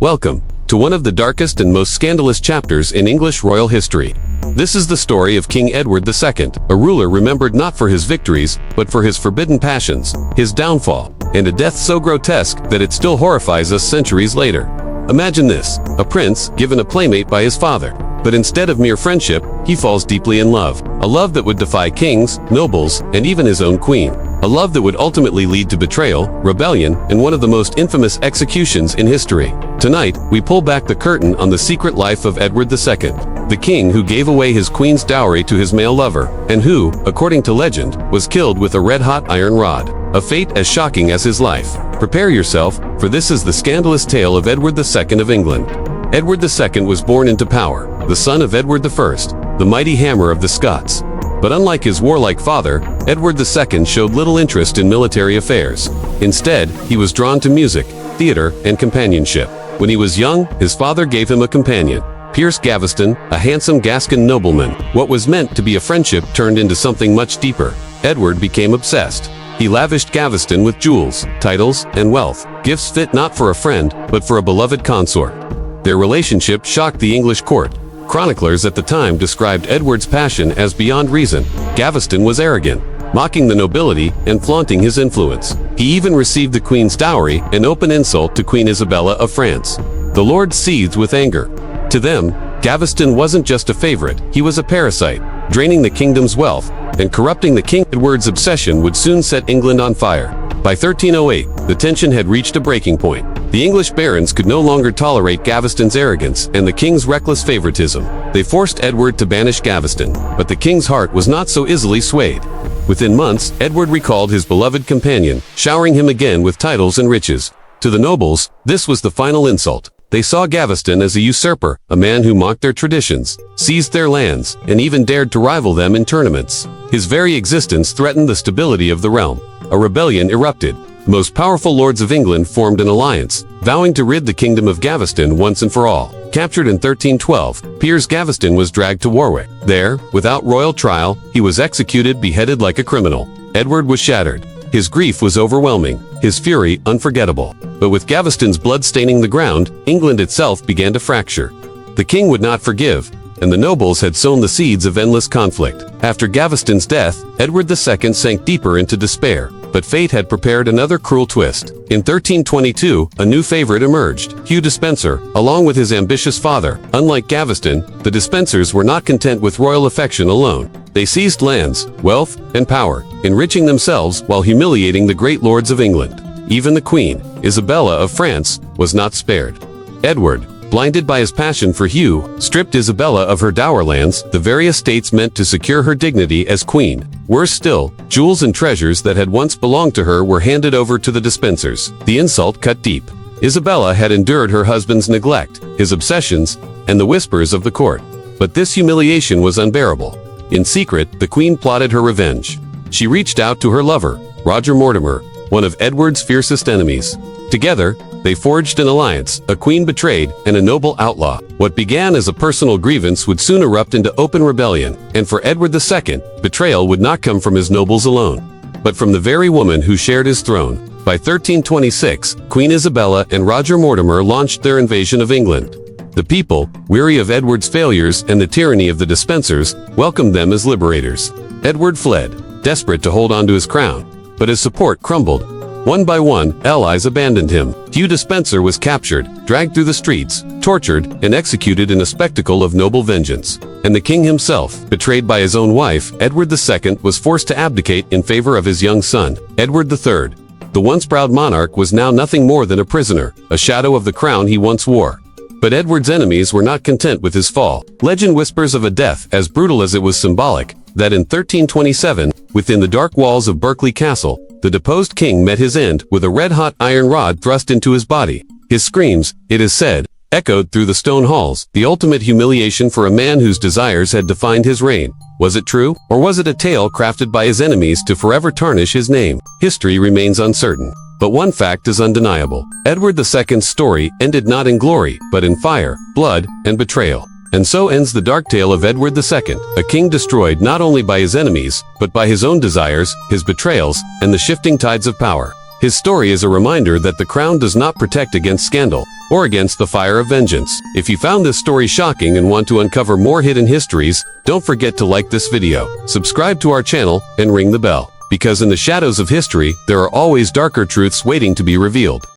Welcome to one of the darkest and most scandalous chapters in English royal history. This is the story of King Edward II, a ruler remembered not for his victories, but for his forbidden passions, his downfall, and a death so grotesque that it still horrifies us centuries later. Imagine this: a prince given a playmate by his father, but instead of mere friendship, he falls deeply in love. A love that would defy kings, nobles, and even his own queen. A love that would ultimately lead to betrayal, rebellion, and one of the most infamous executions in history. Tonight, we pull back the curtain on the secret life of Edward II, the king who gave away his queen's dowry to his male lover, and who, according to legend, was killed with a red-hot iron rod. A fate as shocking as his life. Prepare yourself, for this is the scandalous tale of Edward II of England. Edward II was born into power, the son of Edward I, the mighty hammer of the Scots. But unlike his warlike father, Edward II showed little interest in military affairs. Instead, he was drawn to music, theater, and companionship. When he was young, his father gave him a companion, Piers Gaveston, a handsome Gascon nobleman. What was meant to be a friendship turned into something much deeper. Edward became obsessed. He lavished Gaveston with jewels, titles, and wealth, gifts fit not for a friend, but for a beloved consort. Their relationship shocked the English court. Chroniclers at the time described Edward's passion as beyond reason. Gaveston was arrogant, mocking the nobility and flaunting his influence. He even received the queen's dowry, an open insult to Queen Isabella of France. The lords seethed with anger. To them, Gaveston wasn't just a favorite, he was a parasite, draining the kingdom's wealth and corrupting the king. Edward's obsession would soon set England on fire. By 1308, the tension had reached a breaking point. The English barons could no longer tolerate Gaveston's arrogance and the king's reckless favoritism. They forced Edward to banish Gaveston, but the king's heart was not so easily swayed. Within months, Edward recalled his beloved companion, showering him again with titles and riches. To the nobles, this was the final insult. They saw Gaveston as a usurper, a man who mocked their traditions, seized their lands, and even dared to rival them in tournaments. His very existence threatened the stability of the realm. A rebellion erupted. The most powerful lords of England formed an alliance, vowing to rid the kingdom of Gaveston once and for all. Captured in 1312, Piers Gaveston was dragged to Warwick. There, without royal trial, he was executed, beheaded like a criminal. Edward was shattered. His grief was overwhelming, his fury unforgettable. But with Gaveston's blood staining the ground, England itself began to fracture. The king would not forgive, and the nobles had sown the seeds of endless conflict. After Gaveston's death, Edward II sank deeper into despair. But fate had prepared another cruel twist. In 1322, a new favorite emerged, Hugh Despenser, along with his ambitious father. Unlike Gaveston, the Despensers were not content with royal affection alone. They seized lands, wealth, and power, enriching themselves while humiliating the great lords of England. Even the Queen, Isabella of France, was not spared. Edward, blinded by his passion for Hugh, stripped Isabella of her dower lands, the very estates meant to secure her dignity as queen. Worse still, jewels and treasures that had once belonged to her were handed over to the Despensers. The insult cut deep. Isabella had endured her husband's neglect, his obsessions, and the whispers of the court. But this humiliation was unbearable. In secret, the queen plotted her revenge. She reached out to her lover, Roger Mortimer, one of Edward's fiercest enemies. Together, they forged an alliance, a queen betrayed, and a noble outlaw. What began as a personal grievance would soon erupt into open rebellion, and for Edward II, betrayal would not come from his nobles alone, but from the very woman who shared his throne. By 1326, Queen Isabella and Roger Mortimer launched their invasion of England. The people, weary of Edward's failures and the tyranny of the Despensers, welcomed them as liberators. Edward fled, desperate to hold on to his crown, but his support crumbled. One by one, allies abandoned him. Hugh Despenser was captured, dragged through the streets, tortured, and executed in a spectacle of noble vengeance. And the king himself, betrayed by his own wife, Edward II, was forced to abdicate in favor of his young son, Edward III. The once proud monarch was now nothing more than a prisoner, a shadow of the crown he once wore. But Edward's enemies were not content with his fall. Legend whispers of a death as brutal as it was symbolic, that in 1327, within the dark walls of Berkeley Castle, the deposed king met his end with a red-hot iron rod thrust into his body. His screams, it is said, echoed through the stone halls, the ultimate humiliation for a man whose desires had defined his reign. Was it true, or was it a tale crafted by his enemies to forever tarnish his name? History remains uncertain. But one fact is undeniable. Edward II's story ended not in glory, but in fire, blood, and betrayal. And so ends the dark tale of Edward II, a king destroyed not only by his enemies, but by his own desires, his betrayals, and the shifting tides of power. His story is a reminder that the crown does not protect against scandal or against the fire of vengeance. If you found this story shocking and want to uncover more hidden histories, don't forget to like this video, subscribe to our channel, and ring the bell. Because in the shadows of history, there are always darker truths waiting to be revealed.